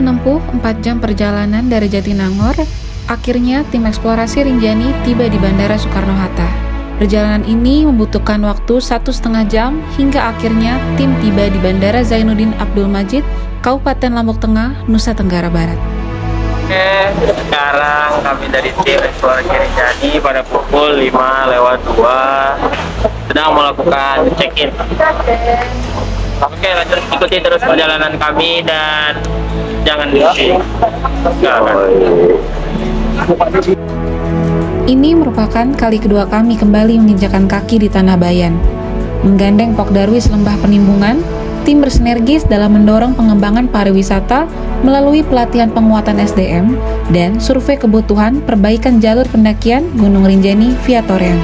menempuh 4 jam perjalanan dari Jatinangor, akhirnya tim eksplorasi Rinjani tiba di Bandara Soekarno-Hatta. Perjalanan ini membutuhkan waktu 1,5 jam hingga akhirnya tim tiba di Bandara Zainuddin Abdul Majid, Kabupaten Lombok Tengah, Nusa Tenggara Barat. Oke, sekarang kami dari tim eksplorasi Rinjani pada pukul 5:02 sedang melakukan check-in. Oke, lanjut ikuti terus perjalanan kami dan jangan berhenti. Ini merupakan kali kedua kami kembali menginjakan kaki di Tanah Bayan. Menggandeng Pok Darwis Lembah Penimbunan, tim bersinergis dalam mendorong pengembangan pariwisata melalui pelatihan penguatan SDM dan survei kebutuhan perbaikan jalur pendakian Gunung Rinjani via Torean.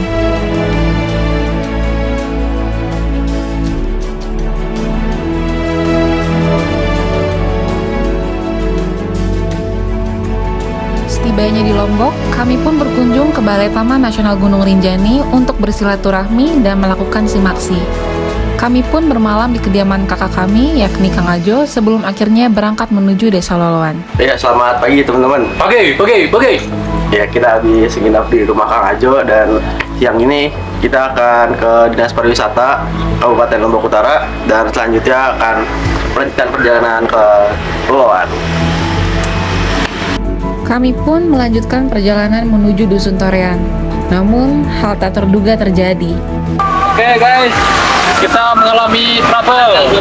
Setibanya di Lombok, kami pun berkunjung ke Balai Taman Nasional Gunung Rinjani untuk bersilaturahmi dan melakukan simaksi. Kami pun bermalam di kediaman kakak kami, yakni Kang Ajo, sebelum akhirnya berangkat menuju Desa Loloan. Ya, selamat pagi teman-teman. Pagi. Ya, kita habis nginap di rumah Kang Ajo dan siang ini kita akan ke Dinas Pariwisata Kabupaten Lombok Utara dan selanjutnya akan melanjutkan perjalanan ke Loloan. Kami pun melanjutkan perjalanan menuju Dusun Torean. Namun, hal tak terduga terjadi. Oke guys, kita mengalami trouble.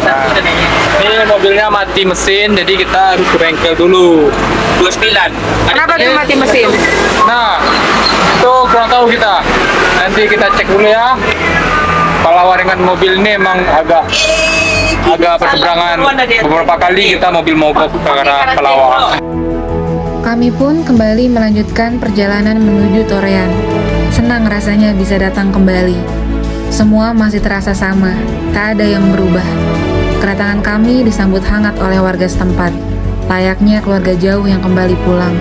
Ini mobilnya mati mesin, jadi kita harus ke bengkel dulu. 29. Kenapa tuh mati mesin? Nah, itu kurang tahu kita. Nanti kita cek dulu ya. Kalau dengan mobil ini emang agak berseberangan. Beberapa kali kita mobil mogok ke arah Pelawak. Kami pun kembali melanjutkan perjalanan menuju Torean. Senang rasanya bisa datang kembali. Semua masih terasa sama, tak ada yang berubah. Kedatangan kami disambut hangat oleh warga setempat, layaknya keluarga jauh yang kembali pulang.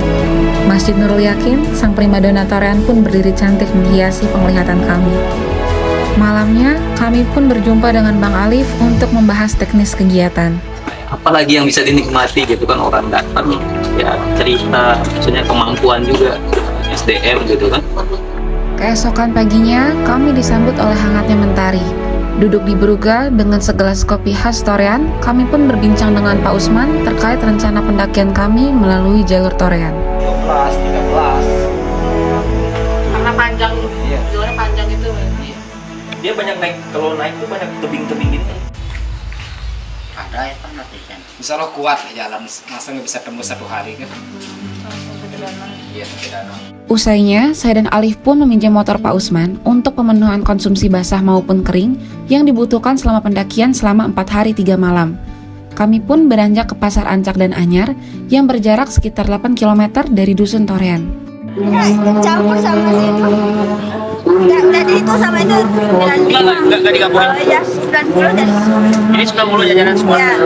Masjid Nurul Yakin, sang primadona Torean pun berdiri cantik menghiasi penglihatan kami. Malamnya, kami pun berjumpa dengan Bang Alif untuk membahas teknis kegiatan. Apalagi yang bisa dinikmati gitu kan, orang datang ya cerita, maksudnya kemampuan juga SDM gitu kan. Keesokan paginya, kami disambut oleh hangatnya mentari. Duduk di Beruga dengan segelas kopi khas Torean, kami pun berbincang dengan Pak Usman terkait rencana pendakian kami melalui jalur Torean. 13. Karena panjang, Iya. jalurnya panjang itu. Dia banyak naik, kalau naik tuh banyak tebing-tebing gitu. Ada ya kan nanti kan. Insya Allah kuat lah jalan, masa nggak bisa tembus 1 hari kan? Iya, tidak. Usainya, saya dan Alif pun meminjam motor Pak Usman untuk pemenuhan konsumsi basah maupun kering yang dibutuhkan selama pendakian selama 4 hari 3 malam. Kami pun beranjak ke Pasar Ancak dan Anyar yang berjarak sekitar 8 km dari Dusun Torean. Campur sama situ. Udah itu sama itu 95. Nggak digabungin. Ya, 90 dan Ini 90 jajanan semua. ya.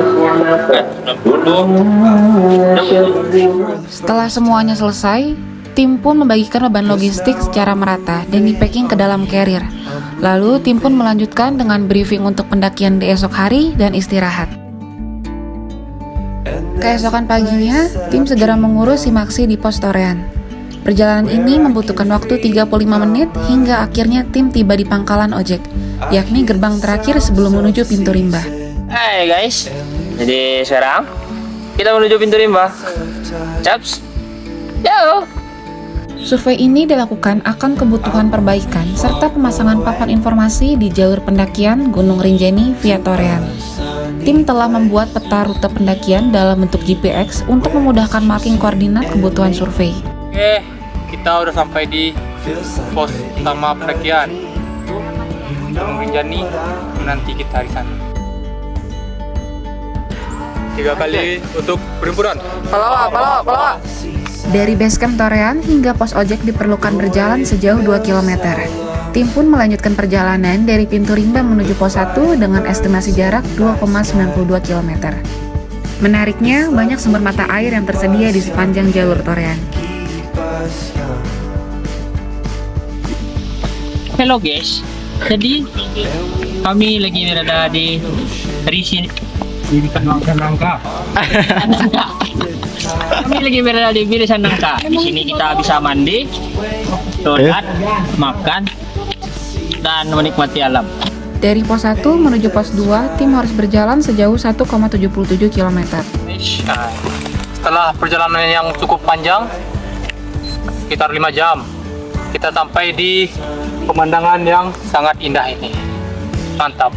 90. Setelah semuanya selesai, tim pun membagikan beban logistik secara merata dan di-packing ke dalam carrier. Lalu tim pun melanjutkan dengan briefing untuk pendakian di esok hari dan istirahat. Keesokan paginya, tim segera mengurus simaksi di pos Torean. Perjalanan ini membutuhkan waktu 35 menit hingga akhirnya tim tiba di pangkalan ojek, yakni gerbang terakhir sebelum menuju pintu rimba. Hai guys, jadi sekarang kita menuju pintu rimba. Caps, yo. Survei ini dilakukan akan kebutuhan perbaikan serta pemasangan papan informasi di jalur pendakian Gunung Rinjani via Torean. Tim telah membuat peta rute pendakian dalam bentuk GPX untuk memudahkan marking koordinat kebutuhan survei. Oke, kita udah sampai di pos utama pendakian Gunung Rinjani. Nanti kita di sana. 3 kali untuk perhimpunan. Pelawak. Dari basecamp Torean hingga pos ojek diperlukan berjalan sejauh 2 km. Tim pun melanjutkan perjalanan dari pintu rimba menuju pos 1 dengan estimasi jarak 2,92 km. Menariknya, banyak sumber mata air yang tersedia di sepanjang jalur Torean. Hello guys, jadi kami lagi berada di Ibikan langkah nangka. Kami lagi berada di Bilisan Nangka. Di sini kita bisa mandi, sholat, makan, dan menikmati alam. Dari pos 1 menuju pos 2, tim harus berjalan sejauh 1,77 km. Setelah perjalanan yang cukup panjang, sekitar 5 jam, kita sampai di pemandangan yang sangat indah ini. Mantap.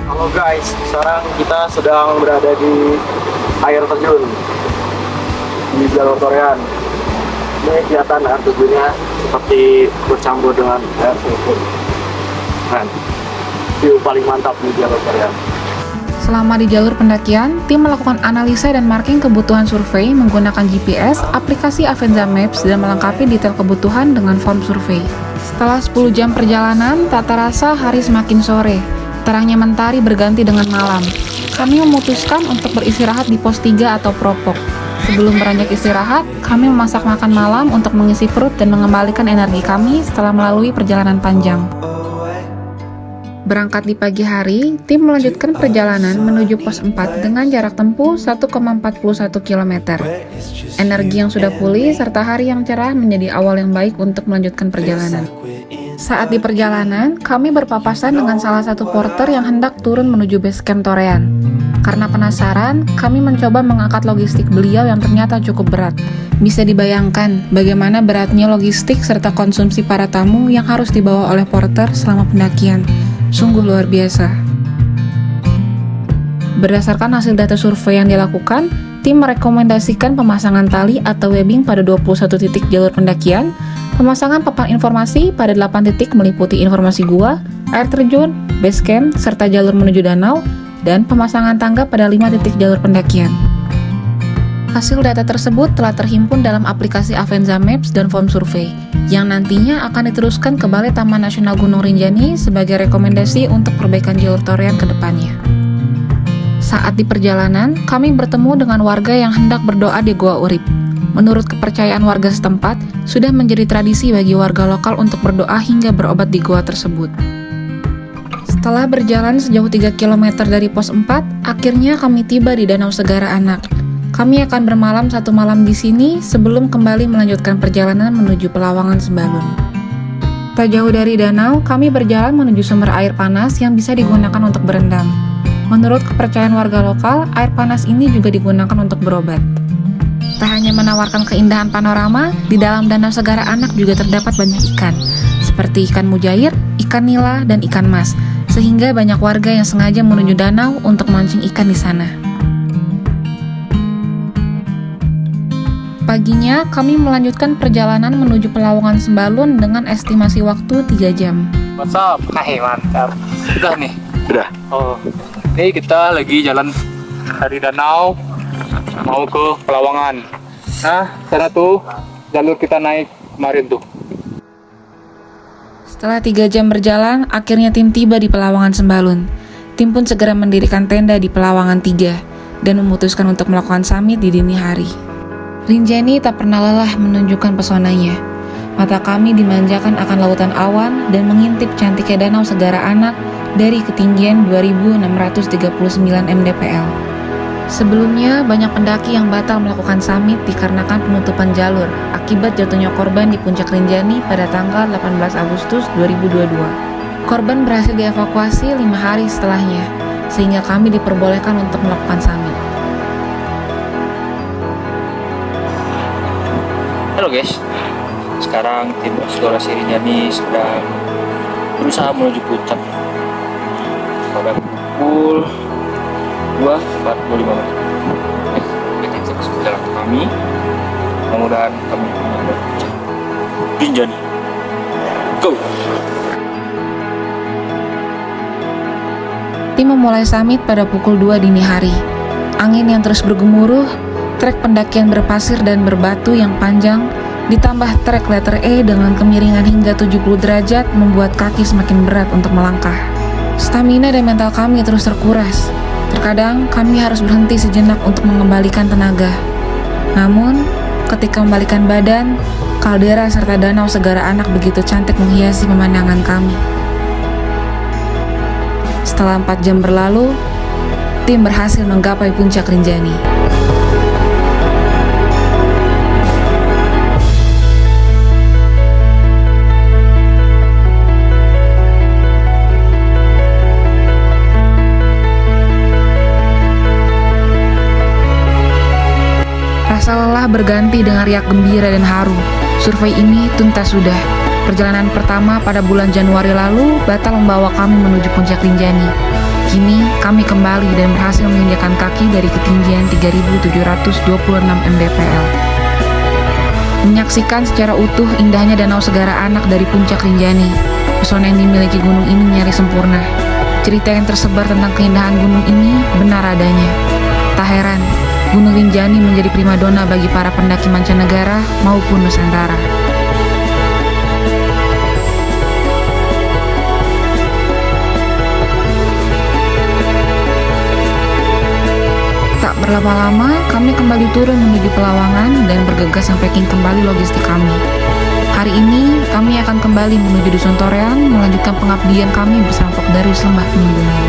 Halo guys, sekarang kita sedang berada di air terjun di Jalur Torean. Ini kelihatan air terjunnya seperti bercampur dengan air terjun. Kan, view paling mantap di Jalur Torean. Selama di jalur pendakian, tim melakukan analisa dan marking kebutuhan survei menggunakan GPS, aplikasi Avenza Maps, dan melengkapi detail kebutuhan dengan form survei. Setelah 10 jam perjalanan, tak terasa hari semakin sore. Terangnya mentari berganti dengan malam. Kami memutuskan untuk beristirahat di pos 3 atau Propok. Sebelum beranjak istirahat, kami memasak makan malam untuk mengisi perut dan mengembalikan energi kami setelah melalui perjalanan panjang. Berangkat di pagi hari, tim melanjutkan perjalanan menuju pos 4 dengan jarak tempuh 1,41 km. Energi yang sudah pulih serta hari yang cerah menjadi awal yang baik untuk melanjutkan perjalanan. Saat di perjalanan, kami berpapasan dengan salah satu porter yang hendak turun menuju base camp Torean. Karena penasaran, kami mencoba mengangkat logistik beliau yang ternyata cukup berat. Bisa dibayangkan bagaimana beratnya logistik serta konsumsi para tamu yang harus dibawa oleh porter selama pendakian. Sungguh luar biasa. Berdasarkan hasil data survei yang dilakukan, tim merekomendasikan pemasangan tali atau webbing pada 21 titik jalur pendakian, pemasangan papan informasi pada 8 titik meliputi informasi gua, air terjun, base camp, serta jalur menuju danau, dan pemasangan tangga pada 5 titik jalur pendakian. Hasil data tersebut telah terhimpun dalam aplikasi Avenza Maps dan form survei, yang nantinya akan diteruskan ke Balai Taman Nasional Gunung Rinjani sebagai rekomendasi untuk perbaikan jalur Torean ke depannya. Saat di perjalanan, kami bertemu dengan warga yang hendak berdoa di Goa Urip. Menurut kepercayaan warga setempat, sudah menjadi tradisi bagi warga lokal untuk berdoa hingga berobat di goa tersebut. Setelah berjalan sejauh 3 km dari pos 4, akhirnya kami tiba di Danau Segara Anak. Kami akan bermalam 1 malam di sini sebelum kembali melanjutkan perjalanan menuju Pelawangan Sembalun. Tak jauh dari danau, kami berjalan menuju sumber air panas yang bisa digunakan untuk berendam. Menurut kepercayaan warga lokal, air panas ini juga digunakan untuk berobat. Tak hanya menawarkan keindahan panorama, di dalam Danau Segara Anak juga terdapat banyak ikan, seperti ikan mujair, ikan nila, dan ikan mas, sehingga banyak warga yang sengaja menuju danau untuk mancing ikan di sana. Paginya, kami melanjutkan perjalanan menuju Pelawangan Sembalun dengan estimasi waktu 3 jam. What's up? Hai, mantap. Udah nih? Udah. Oh, ini kita lagi jalan dari danau mau ke Pelawangan. Nah, sana tuh jalur kita naik kemarin tuh. Setelah 3 jam berjalan, akhirnya tim tiba di Pelawangan Sembalun. Tim pun segera mendirikan tenda di Pelawangan 3 dan memutuskan untuk melakukan summit di dini hari. Rinjani tak pernah lelah menunjukkan pesonanya. Mata kami dimanjakan akan lautan awan dan mengintip cantiknya Danau Segara Anak dari ketinggian 2.639 mdpl. Sebelumnya, banyak pendaki yang batal melakukan summit dikarenakan penutupan jalur akibat jatuhnya korban di puncak Rinjani pada tanggal 18 Agustus 2022. Korban berhasil dievakuasi 5 hari setelahnya, sehingga kami diperbolehkan untuk melakukan summit. Halo guys, sekarang tim eksplorasi Rinjani sedang berusaha menuju puncak pada pukul 2.45 menit. Kita terus berjalan ke kami, mudah-mudahan kami menemukan puncak Rinjani. Go! Tim memulai summit pada pukul 2 dini hari. Angin yang terus bergemuruh, trek pendakian berpasir dan berbatu yang panjang, ditambah trek letter E dengan kemiringan hingga 70 derajat membuat kaki semakin berat untuk melangkah. Stamina dan mental kami terus terkuras. Terkadang kami harus berhenti sejenak untuk mengembalikan tenaga. Namun, ketika membalikan badan, kaldera serta danau segara anak begitu cantik menghiasi pemandangan kami. Setelah 4 jam berlalu, tim berhasil menggapai puncak Rinjani. Rasa lelah berganti dengan riak gembira dan haru. Survei ini tuntas sudah. Perjalanan pertama pada bulan Januari lalu batal membawa kami menuju puncak Rinjani. Kini kami kembali dan berhasil menginjakan kaki dari ketinggian 3.726 mdpl. Menyaksikan secara utuh indahnya danau segara anak dari puncak Rinjani. Pesona yang dimiliki gunung ini nyaris sempurna. Cerita yang tersebar tentang keindahan gunung ini benar adanya. Tak heran, Gunung Rinjani menjadi primadona bagi para pendaki mancanegara maupun Nusantara. Tak berlama-lama, kami kembali turun menuju Pelawangan dan bergegas sampaikan kembali logistik kami. Hari ini, kami akan kembali menuju Dusun Torean melanjutkan pengabdian kami bersama Pokdarwis Lembah Penimbunan.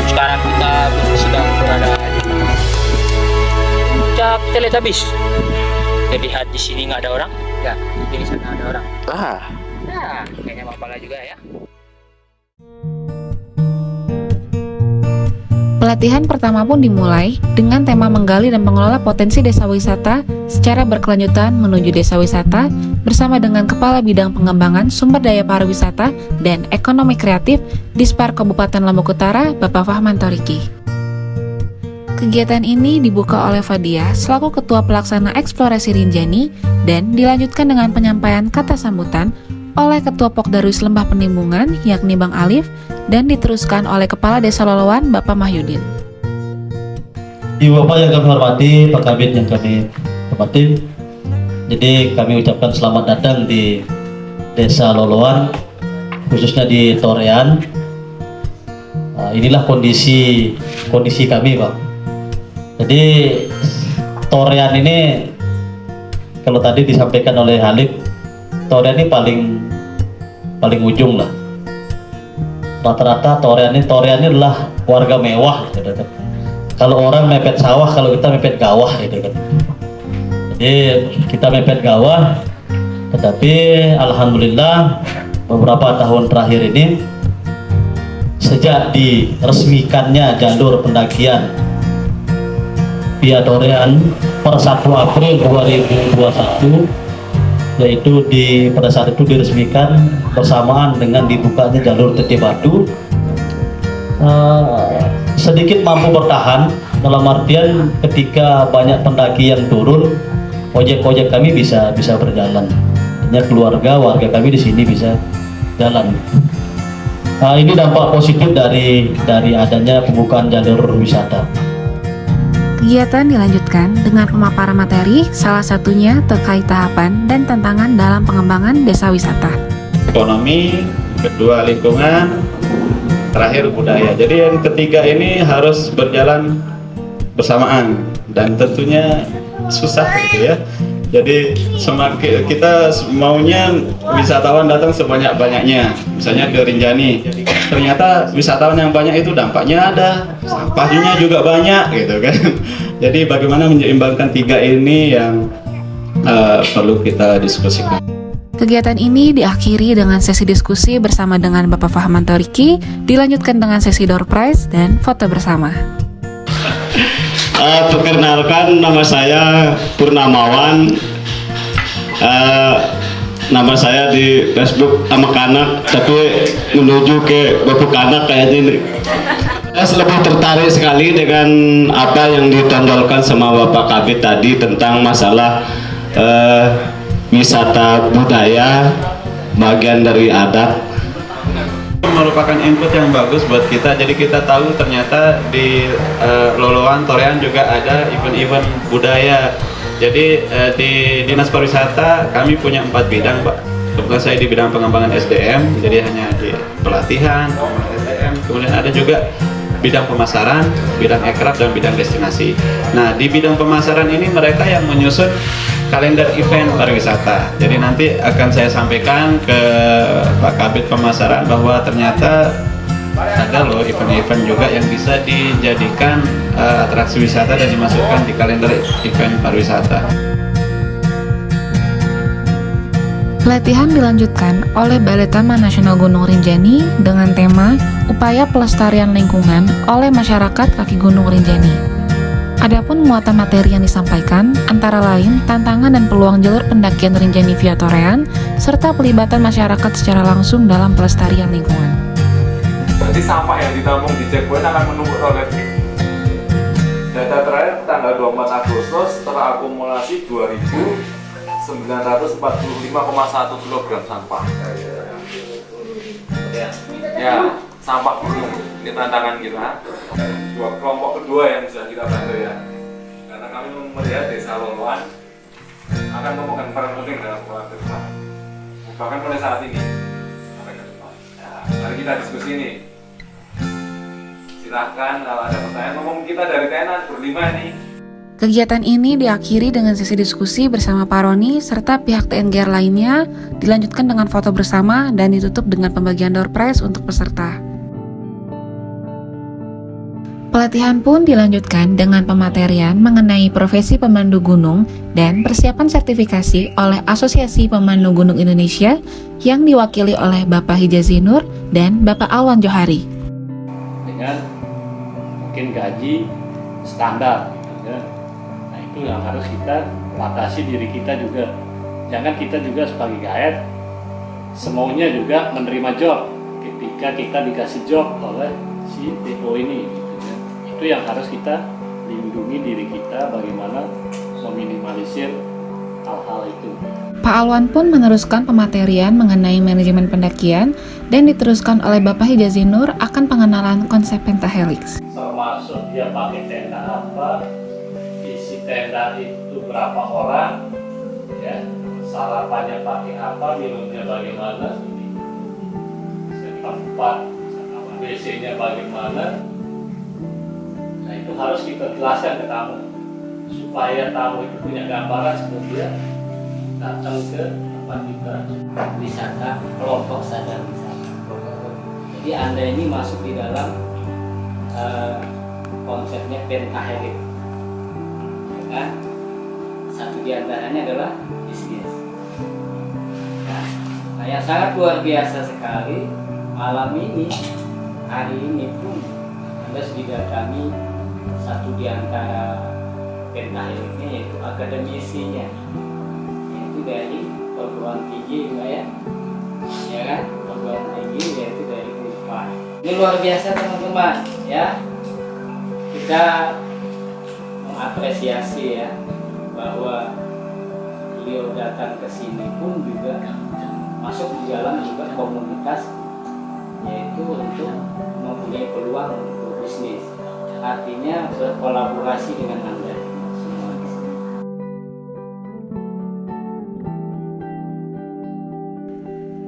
Sekarang kita sedang berada di puncak Teletabis. Lihat di sini nggak ada orang, ya di sana ada orang. Nah, kayaknya Mapala juga ya. Pelatihan pertama pun dimulai dengan tema menggali dan mengelola potensi desa wisata secara berkelanjutan menuju desa wisata bersama dengan Kepala Bidang Pengembangan Sumber Daya Pariwisata dan Ekonomi Kreatif Dispar Kabupaten Lombok Utara, Bapak Fahman Toriki. Kegiatan ini dibuka oleh Fadia selaku Ketua Pelaksana Eksplorasi Rinjani dan dilanjutkan dengan penyampaian kata sambutan oleh Ketua Pokdarwis Lembah Penimbunan yakni Bang Alif dan diteruskan oleh Kepala Desa Lolowan Bapak Mahyudin. Ibu Bapak yang kami hormati, Pak Kabid yang kami hormati, jadi kami ucapkan selamat datang di Desa Lolowan, khususnya di Torean. Inilah kondisi kami, Pak. Jadi Torean ini, kalau tadi disampaikan oleh Halif, Torean ini paling ujung lah. Rata-rata Torean ini adalah warga mewah, gitu kan. Kalau orang mepet sawah, kalau kita mepet gawah, gitu kan. Jadi kita mepet gawah, tetapi alhamdulillah beberapa tahun terakhir ini sejak diresmikannya jalur pendakian via Torean per 1 April 2021, yaitu pada saat itu diresmikan bersamaan dengan dibukanya jalur Teteh Batu, sedikit mampu bertahan dalam artian ketika banyak pendaki yang turun, ojek kami bisa berjalan, hanya warga kami di sini bisa jalan. Ini dampak positif dari adanya pembukaan jalur wisata. Kegiatan dilanjutkan dengan pemaparan materi, salah satunya terkait tahapan dan tantangan dalam pengembangan desa wisata. Ekonomi, kedua lingkungan, terakhir budaya. Jadi yang ketiga ini harus berjalan bersamaan dan tentunya susah gitu ya. Jadi semakin kita maunya wisatawan datang sebanyak-banyaknya, misalnya ke Rinjani. Ternyata wisatawan yang banyak itu dampaknya ada, sampahnya juga banyak gitu kan. Jadi bagaimana menyeimbangkan tiga ini yang perlu kita diskusikan. Kegiatan ini diakhiri dengan sesi diskusi bersama dengan Bapak Fahman Toriki, dilanjutkan dengan sesi door prize dan foto bersama. Perkenalkan, nama saya Purnamawan. Nama saya di Facebook Ama Kanak, tapi menuju ke Bapak Kanak kayak ini. Saya lebih tertarik sekali dengan apa yang ditonjolkan sama Bapak Kabid tadi tentang masalah wisata budaya, bagian dari adat. Merupakan input yang bagus buat kita, jadi kita tahu ternyata di Lolowan Torean juga ada event-event budaya. Jadi di Dinas Pariwisata kami punya 4 bidang, Pak. Kebetulan saya di bidang pengembangan SDM, jadi hanya di pelatihan, SDM. Kemudian ada juga bidang pemasaran, bidang aircraft, dan bidang destinasi. Nah, di bidang pemasaran ini mereka yang menyusun kalender event pariwisata. Jadi nanti akan saya sampaikan ke Pak Kabid Pemasaran bahwa ternyata ada loh event-event juga yang bisa dijadikan atraksi wisata dan dimasukkan di kalender event pariwisata. Pelatihan dilanjutkan oleh Balai Taman Nasional Gunung Rinjani dengan tema Upaya Pelestarian Lingkungan oleh Masyarakat Kaki Gunung Rinjani. Adapun muatan materi yang disampaikan antara lain tantangan dan peluang jalur pendakian Rinjani via Torean serta pelibatan masyarakat secara langsung dalam pelestarian lingkungan. Berarti sampah yang ditampung di checkpoint akan menumpuk oleh data terakhir tanggal 24 Agustus terakumulasi 2.945,1 kg sampah. Ya, sampah gunung. Ini tantangan kita. Kelompok kedua yang bisa kita bantu ya. Karena kami melihat Desa Loloan akan memegang peran penting dalam pengelolaan depan. Bahkan mulai saat ini. Mari kita diskusi ini. Silahkan kalau ada pertanyaan, ngomong kita dari tenan berlima nih. Kegiatan ini diakhiri dengan sesi diskusi bersama Pak Roni serta pihak TNGR lainnya, dilanjutkan dengan foto bersama dan ditutup dengan pembagian door prize untuk peserta. Pelatihan pun dilanjutkan dengan pematerian mengenai profesi pemandu gunung dan persiapan sertifikasi oleh Asosiasi Pemandu Gunung Indonesia yang diwakili oleh Bapak Hijazi Nur dan Bapak Alwan Johari. Dengan mungkin gaji standar, ya. Nah itu yang harus kita batasi diri kita juga. Jangan kita juga sebagai guide semaunya juga menerima job ketika kita dikasih job oleh si TO ini. Itu yang harus kita lindungi diri kita bagaimana meminimalisir hal-hal itu. Pak Alwan pun meneruskan pematerian mengenai manajemen pendakian dan diteruskan oleh Bapak Hijazi Nur akan pengenalan konsep pentahelix. Termasuk dia pakai tenda apa, isi tenda itu berapa orang, ya, sarapannya pakai apa, minumnya bagaimana, tempat WC-nya bagaimana. Nah itu harus kita jelaskan ke tamu supaya tamu itu punya gambaran sebelum dia datang ke tempat kita. Wisata kelompok sadar wisata. Jadi Anda ini masuk di dalam konsepnya pentahelix, ya kan? Satu di antaranya adalah bisnis. Nah, yang sangat luar biasa sekali malam ini, hari ini pun Anda sudah didatangi satu di antara pentahelixnya, yaitu akademisinya, yaitu dari perguruan tinggi ya, ya kan? Perguruan tinggi yaitu dari Unpad. Ini luar biasa teman-teman ya. Kita mengapresiasi ya bahwa beliau datang ke sini pun juga masuk di dalam juga komunitas, yaitu untuk mempunyai peluang untuk bisnis. Artinya berkolaborasi dengan Anda semua di sini.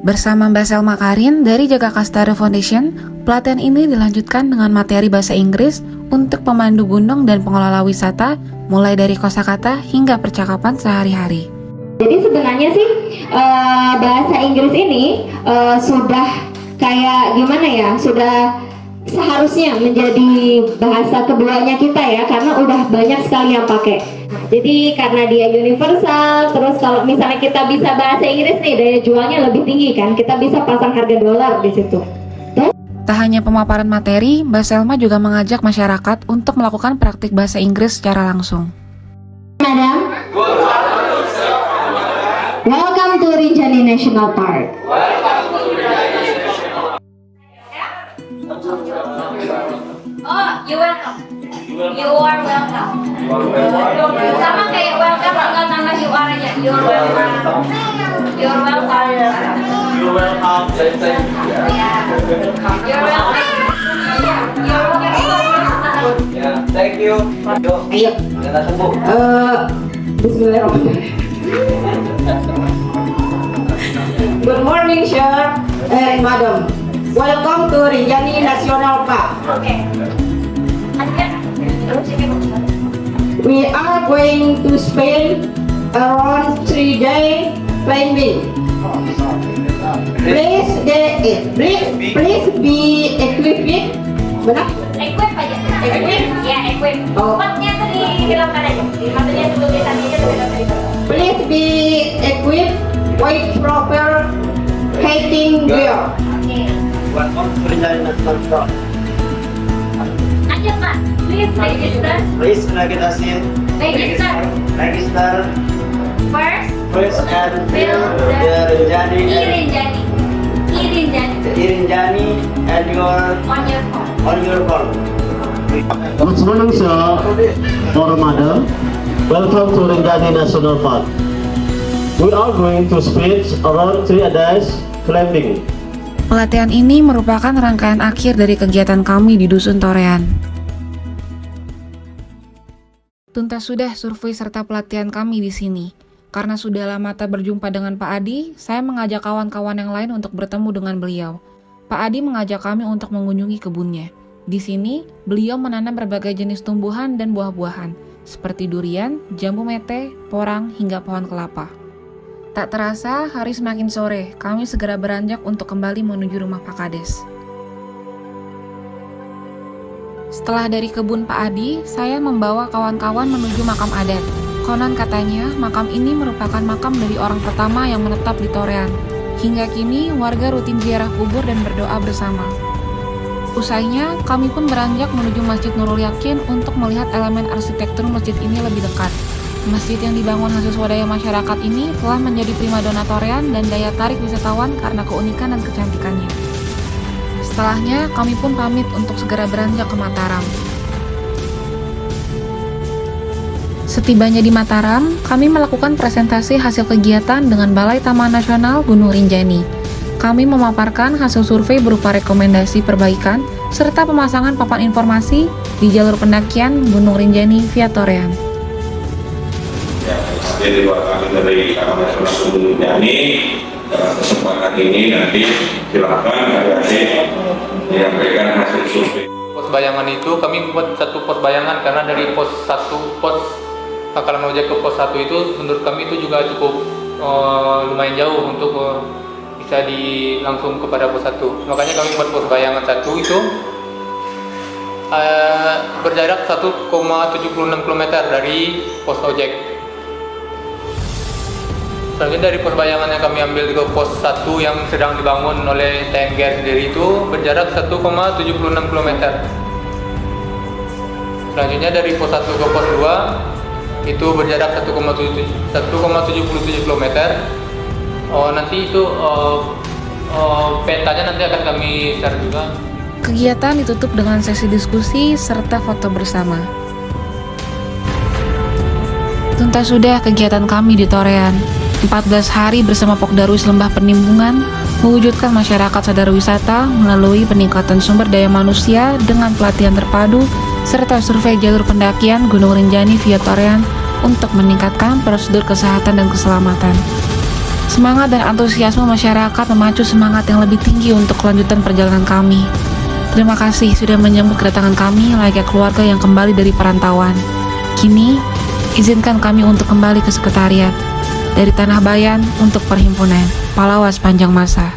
Bersama Mbak Selma Karin dari Jaga Kastara Foundation, pelatihan ini dilanjutkan dengan materi bahasa Inggris untuk pemandu gunung dan pengelola wisata, mulai dari kosakata hingga percakapan sehari-hari. Jadi sebenarnya sih bahasa Inggris ini sudah kayak gimana ya, sudah seharusnya menjadi bahasa keduanya kita ya, karena udah banyak sekali yang pakai. Jadi karena dia universal, terus kalau misalnya kita bisa bahasa Inggris nih, daya jualnya lebih tinggi kan, kita bisa pasang harga dolar di situ. Tak hanya pemaparan materi, Mbak Selma juga mengajak masyarakat untuk melakukan praktik bahasa Inggris secara langsung. Madam, welcome to Rinjani National Park. Oh, you welcome. You are welcome. Sama kayak welcome, tinggal nama you are aja. You're welcome. You're welcome. You're welcome. You're welcome. You're welcome. Ya, thank you. Ayo. Kita tunggu. Bismillahirrahmanirrahim. Good morning, sir and madam. Welcome to Rinjani National Park. Okay. We are going to spend around 3 days climbing. Please be equipped. Benar? Equip aja. Equip? Ya, equip. Oh. Tempatnya tuh dihilangkan aja. Maksudnya tulisannya aja tulisan. Please be equipped with proper hiking gear. Oke. Register. Lanjut, Pak. Please register. Please register. Register. First and fill the Irinjani and on your phone. Good morning, sir. For Madam, welcome to Rinjani National Park. We are going to spend around 3 days climbing. Pelatihan ini merupakan rangkaian akhir dari kegiatan kami di Dusun Torean. Tuntas sudah survei serta pelatihan kami di sini. Karena sudah lama tak berjumpa dengan Pak Adi, saya mengajak kawan-kawan yang lain untuk bertemu dengan beliau. Pak Adi mengajak kami untuk mengunjungi kebunnya. Di sini, beliau menanam berbagai jenis tumbuhan dan buah-buahan, seperti durian, jambu mete, porang, hingga pohon kelapa. Tak terasa, hari semakin sore, kami segera beranjak untuk kembali menuju rumah Pak Kades. Setelah dari kebun Pak Adi, saya membawa kawan-kawan menuju makam adat. Konon katanya, makam ini merupakan makam dari orang pertama yang menetap di Torean. Hingga kini, warga rutin ziarah kubur dan berdoa bersama. Usainya, kami pun beranjak menuju Masjid Nurul Yakin untuk melihat elemen arsitektur masjid ini lebih dekat. Masjid yang dibangun hasil swadaya masyarakat ini telah menjadi primadona Torean dan daya tarik wisatawan karena keunikan dan kecantikannya. Setelahnya, kami pun pamit untuk segera beranjak ke Mataram. Setibanya di Mataram, kami melakukan presentasi hasil kegiatan dengan Balai Taman Nasional Gunung Rinjani. Kami memaparkan hasil survei berupa rekomendasi perbaikan serta pemasangan papan informasi di jalur pendakian Gunung Rinjani via Torean. Jadi buat kami dari Taman Nasional Gunung Rinjani, kesempatan ini nanti silakan adik-adik menyampaikan hasil survei. Pos bayangan itu kami buat satu pos bayangan karena dari pos pangkalan ojek ke pos 1 itu menurut kami itu juga cukup lumayan jauh untuk bisa langsung kepada pos 1. Makanya kami buat pos bayangan 1 itu berjarak 1,76 km dari pos ojek. Selanjutnya dari pos bayangan yang kami ambil ke pos 1 yang sedang dibangun oleh TNGR sendiri itu berjarak 1,76 km. Selanjutnya dari pos 1 ke pos 2 itu berjarak 1,77 km. Nanti itu petanya nanti akan kami share juga. Kegiatan ditutup dengan sesi diskusi serta foto bersama. Tuntas sudah kegiatan kami di Torean. 14 hari bersama Pokdarwis Lembah Penimbunan mewujudkan masyarakat sadar wisata melalui peningkatan sumber daya manusia dengan pelatihan terpadu serta survei jalur pendakian Gunung Rinjani via Torean untuk meningkatkan prosedur kesehatan dan keselamatan. Semangat dan antusiasme masyarakat memacu semangat yang lebih tinggi untuk kelanjutan perjalanan kami. Terima kasih sudah menyambut kedatangan kami layaknya keluarga yang kembali dari perantauan. Kini, izinkan kami untuk kembali ke sekretariat dari Tanah Bayan untuk perhimpunan Palawa sepanjang masa.